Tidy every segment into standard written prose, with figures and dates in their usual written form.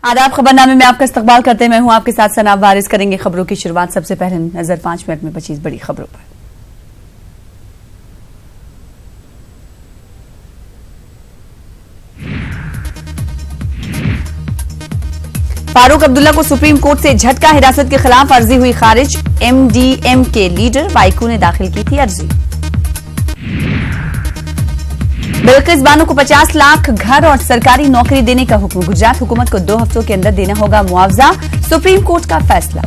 आदाब खबरनामे में आपका इस्तकबाल करते हैं। मैं हूं आपके साथ सनाब वारिस। करेंगे खबरों की शुरुआत। सबसे पहले नजर 5 मिनट में 25 बड़ी खबरों पर। फारूक अब्दुल्ला को सुप्रीम कोर्ट से झटका। हिरासत के खिलाफ अर्जी हुई खारिज। एमडीएम के लीडर वाइकू ने दाखिल की थी अर्जी। बिल्किस बानो को 50 लाख घर और सरकारी नौकरी देने का हुक्म। गुजरात हुकूमत को 2 हफ्तों के अंदर देना होगा मुआवजा। सुप्रीम कोर्ट का फैसला।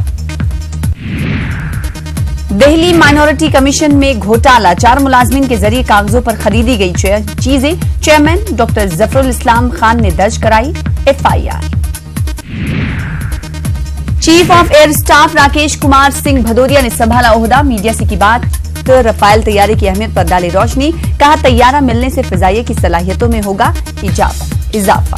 दिल्ली माइनॉरिटी कमीशन में घोटाला। 4 मुलाजमीन के जरिए कागजों पर खरीदी गई चीजें। चेयरमैन डॉक्टर जफरुल इस्लाम खान ने दर्ज कराई FIR. Chief of air staff Rakesh Kumar Singh Bhadauria ने संभाला ओहदा। मीडिया से की बात। रफाल तैयारी की अहमियत पर डाली रोशनी। कहा तैयारा मिलने से फिजाइये की सलाहियतों में होगा इजाफा।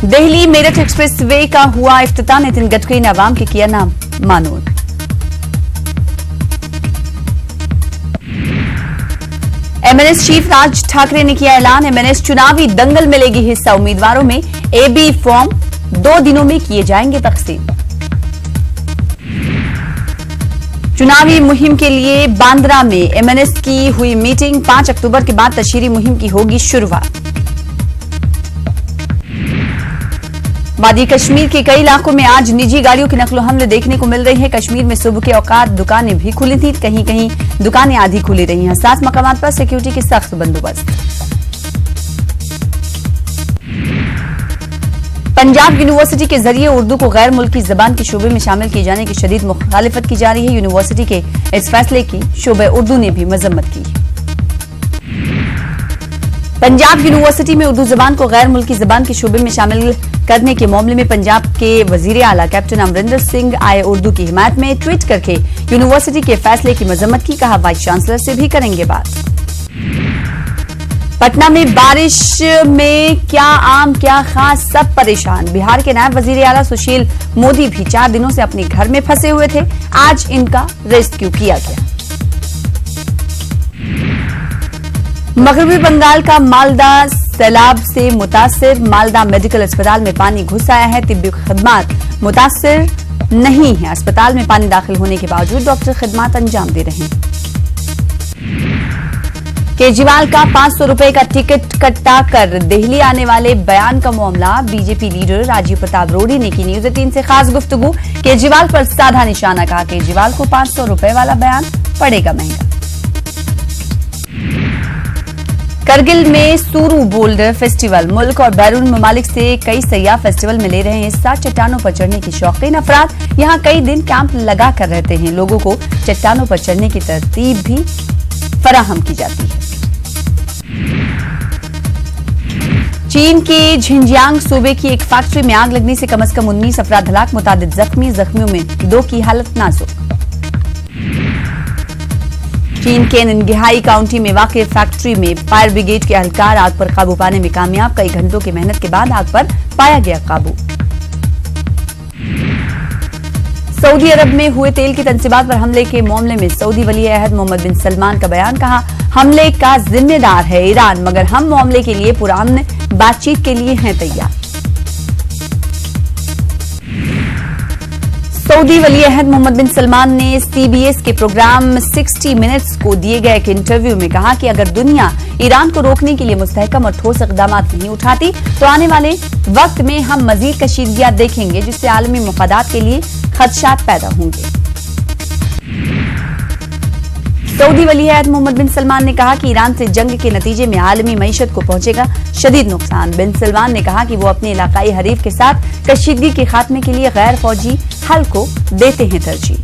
दिल्ली मेरठ एक्सप्रेस वे का हुआ इफ्तिताह। नितिन गडकरी ने अवाम के किया नाम मानूद। एमएनएस चीफ राज ठाकरे ने किया ऐलान। एमएनएस चुनावी दंगल में लेगी हिस्सा। उम्मीदवारों में एबी फॉर्म 2 दिनों में किए जाएंगे तकसीम। चुनावी मुहिम के लिए बांद्रा में एमएनएस की हुई मीटिंग। 5 अक्टूबर के बाद तशहीरी मुहिम की होगी शुरुआत। वादी कश्मीर के कई इलाकों में आज निजी गाड़ियों की नकलो हमले देखने को मिल रही है। कश्मीर में सुबह के औकात दुकानें भी खुली थी। कहीं कहीं दुकानें आधी खुली रही। हसास मकामात पर सिक्योरिटी के सख्त बंदोबस्त। पंजाब यूनिवर्सिटी के जरिए उर्दू को गैर मुल्की जबान के शोबे में शामिल किए जाने की शदीद मुखालिफत की जा रही है। यूनिवर्सिटी के इस फैसले की शोबे उर्दू ने भी मजम्मत की। पंजाब यूनिवर्सिटी में उर्दू जबान को गैर मुल्की जबान के शोबे में शामिल करने के मामले में पंजाब के वजीर आला कैप्टन अमरिंदर सिंह आए उर्दू की हिमायत में। ट्वीट करके यूनिवर्सिटी के फैसले की मजम्मत की। कहा वाइस चांसलर से भी करेंगे बात। पटना में बारिश में क्या आम क्या खास, सब परेशान। बिहार के नायब वजीर आला सुशील मोदी भी 4 दिनों से अपने घर में फंसे हुए थे। आज इनका रेस्क्यू किया गया। मगरबी बंगाल का मालदा सैलाब से मुतासिर। मालदा मेडिकल अस्पताल में पानी घुस आया है। तिब्बी खदमात मुतासिर नहीं है। अस्पताल में पानी दाखिल होने के बावजूद डॉक्टर खदमात अंजाम दे रहे हैं। केजरीवाल का 500 रुपए का टिकट कटा कर दिल्ली आने वाले बयान का मामला। बीजेपी लीडर राजीव प्रताप रूडी ने की न्यूज 18 से खास गुफ्तगू। केजरीवाल पर साधा निशाना। कहा केजरीवाल को 500 रुपए वाला बयान पड़ेगा महंगा। करगिल में सूरू बोल्डर फेस्टिवल। मुल्क और बैरून ममालिक से कई सयाह फेस्टिवल में ले रहे हैं हिस्सा। चट्टानों पर चढ़ने की शौकीन अफराद यहां कई दिन कैंप लगा कर रहते हैं। लोगों को चट्टानों पर चढ़ने की तरतीब भी फराहम की जाती है। चीन के झिंजियांग सूबे की एक फैक्ट्री में आग लगने से कम से कम 19 अफराद हलाक। मुतादिद जख्मी। जख्मियों में 2 की हालत नाजुक। चीन के ननगिहाई काउंटी में वाक़ फैक्ट्री में फायर ब्रिगेड के एहलकार आग पर काबू पाने में कामयाब। कई घंटों की मेहनत के बाद आग पर पाया गया काबू। सऊदी अरब में हुए तेल की तनसीबात पर हमले के मामले में सऊदी वली अहद मोहम्मद बिन सलमान का बयान। कहा हमले का जिम्मेदार है ईरान, मगर हम मामले के लिए पुरअमन बातचीत के लिए हैं तैयार। सऊदी वली अहद मोहम्मद बिन सलमान ने सीबीएस के प्रोग्राम 60 मिनट्स को दिए गए एक इंटरव्यू में कहा कि अगर दुनिया ईरान को रोकने के लिए मुस्तहकम और ठोस इक़दाम नहीं उठाती तो आने वाले वक्त में हम मजीद कशीदगियां देखेंगे, जिससे आलमी मफादात के लिए खदशात पैदा होंगे। सऊदी वली अहद मोहम्मद बिन सलमान ने कहा कि ईरान से जंग के नतीजे में आलमी मईशत को पहुंचेगा शदीद नुकसान। बिन सलमान ने कहा कि वो अपने इलाकाई हरीफ के साथ कशीदगी के खात्मे के लिए गैर फौजी हल को देते हैं तरजीह।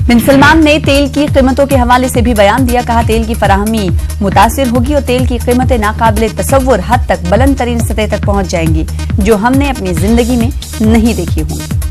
बिन सलमान ने तेल की कीमतों के हवाले से भी बयान दिया। कहा तेल की फराहमी मुतासिर होगी और तेल की कीमतें नाकाबिले तसव्वुर हद तक बुलंद तरीन सतह तक पहुंच जाएंगी, जो हमने अपनी जिंदगी में नहीं देखी होंगी।